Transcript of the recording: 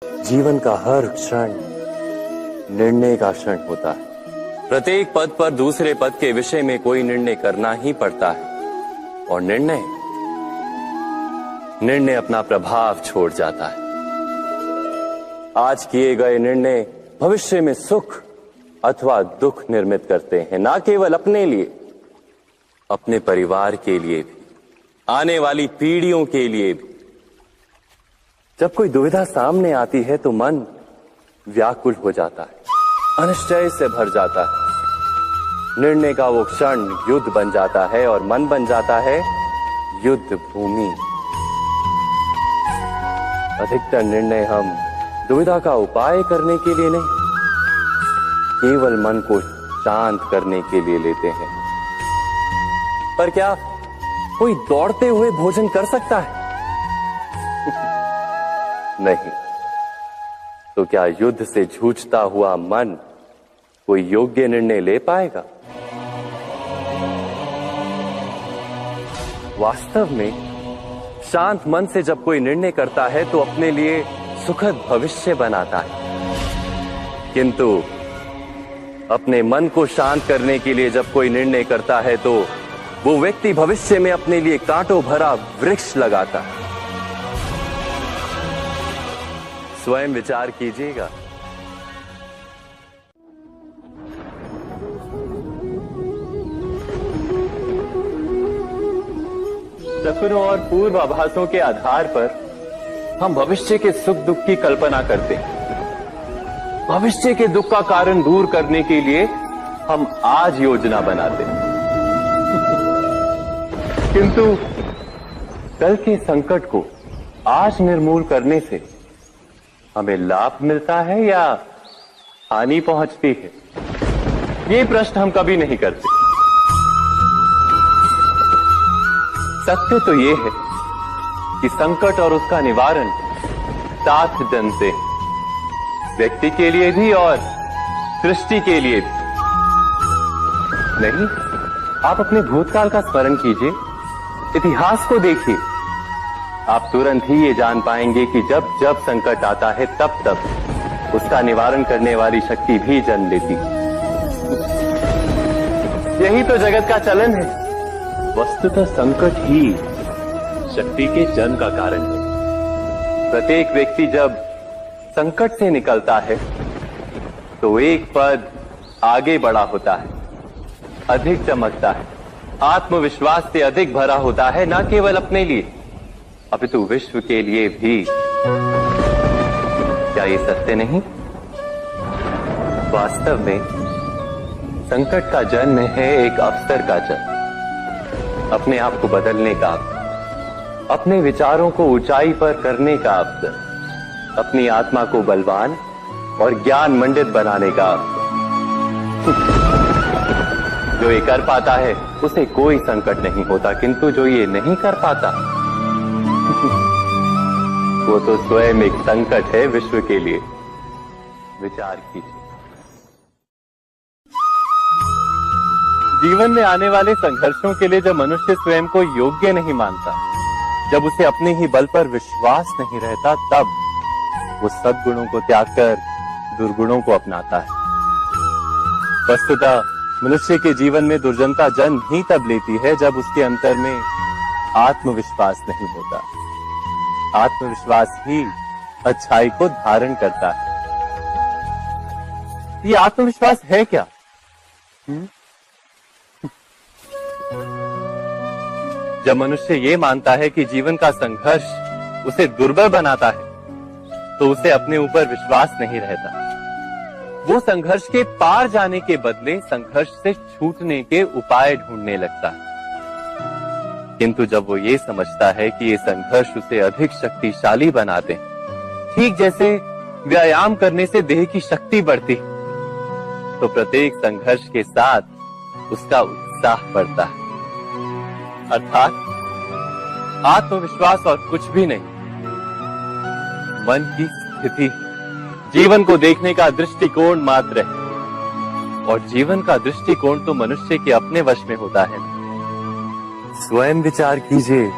जीवन का हर क्षण निर्णय का क्षण होता है। प्रत्येक पद पर दूसरे पद के विषय में कोई निर्णय करना ही पड़ता है और निर्णय अपना प्रभाव छोड़ जाता है। आज किए गए निर्णय भविष्य में सुख अथवा दुख निर्मित करते हैं, ना केवल अपने लिए, अपने परिवार के लिए भी, आने वाली पीढ़ियों के लिए भी। जब कोई दुविधा सामने आती है तो मन व्याकुल हो जाता है, अनिश्चय से भर जाता है। निर्णय का वो क्षण युद्ध बन जाता है और मन बन जाता है युद्ध भूमि। अधिकतर निर्णय हम दुविधा का उपाय करने के लिए नहीं, केवल मन को शांत करने के लिए लेते हैं। पर क्या कोई दौड़ते हुए भोजन कर सकता है? नहीं। तो क्या युद्ध से जूझता हुआ मन कोई योग्य निर्णय ले पाएगा? वास्तव में शांत मन से जब कोई निर्णय करता है तो अपने लिए सुखद भविष्य बनाता है, किंतु अपने मन को शांत करने के लिए जब कोई निर्णय करता है तो वो व्यक्ति भविष्य में अपने लिए कांटों भरा वृक्ष लगाता है। स्वयं विचार कीजिएगा। सपनों और पूर्वाभासों के आधार पर हम भविष्य के सुख दुख की कल्पना करते हैं। भविष्य के दुख का कारण दूर करने के लिए हम आज योजना बनाते हैं, किंतु कल के संकट को आज निर्मूल करने से हमें लाभ मिलता है या हानि पहुंचती है? ये प्रश्न हम कभी नहीं करते। सत्य तो ये है कि संकट और उसका निवारण साथ जनते हैं, व्यक्ति के लिए भी और सृष्टि के लिए भी। नहीं, आप अपने भूतकाल का स्मरण कीजिए, इतिहास को देखिए। आप तुरंत ही ये जान पाएंगे कि जब जब संकट आता है तब तब उसका निवारण करने वाली शक्ति भी जन्म लेती है। यही तो जगत का चलन है। वस्तुतः संकट ही शक्ति के जन्म का कारण है। प्रत्येक व्यक्ति जब संकट से निकलता है तो एक पद आगे बढ़ा होता है, अधिक चमकता है, आत्मविश्वास से अधिक भरा होता है, न केवल अपने लिए अपितु विश्व के लिए भी। क्या ये सत्य नहीं? वास्तव में संकट का जन्म है एक अवसर का जन्म, अपने आप को बदलने का अवसर, अपने विचारों को ऊंचाई पर करने का अवसर, अपनी आत्मा को बलवान और ज्ञान मंडित बनाने का अवसर। जो ये कर पाता है उसे कोई संकट नहीं होता, किंतु जो ये नहीं कर पाता वो तो स्वयं एक संकट है विश्व के लिए। विचार कीजिए। जीवन में आने वाले संघर्षों के लिए जब मनुष्य स्वयं को योग्य नहीं मानता, जब उसे अपने ही बल पर विश्वास नहीं रहता, तब वो सद्गुणों को त्याग कर दुर्गुणों को अपनाता है। वस्तुतः मनुष्य के जीवन में दुर्जनता जन्म ही तब लेती है जब उसके अंतर में आत्मविश्वास नहीं होता। आत्मविश्वास ही अच्छाई को धारण करता है। ये आत्मविश्वास है क्या? जब मनुष्य ये मानता है कि जीवन का संघर्ष उसे दुर्बल बनाता है तो उसे अपने ऊपर विश्वास नहीं रहता। वो संघर्ष के पार जाने के बदले संघर्ष से छूटने के उपाय ढूंढने लगता है। किंतु जब वो ये समझता है कि ये संघर्ष उसे अधिक शक्तिशाली बनाते हैं, ठीक जैसे व्यायाम करने से देह की शक्ति बढ़ती है, तो प्रत्येक संघर्ष के साथ उसका उत्साह बढ़ता है। अर्थात आत्मविश्वास और कुछ भी नहीं, मन की स्थिति, जीवन को देखने का दृष्टिकोण मात्र है। और जीवन का दृष्टिकोण तो मनुष्य के अपने वश में होता है। स्वयं विचार कीजिए।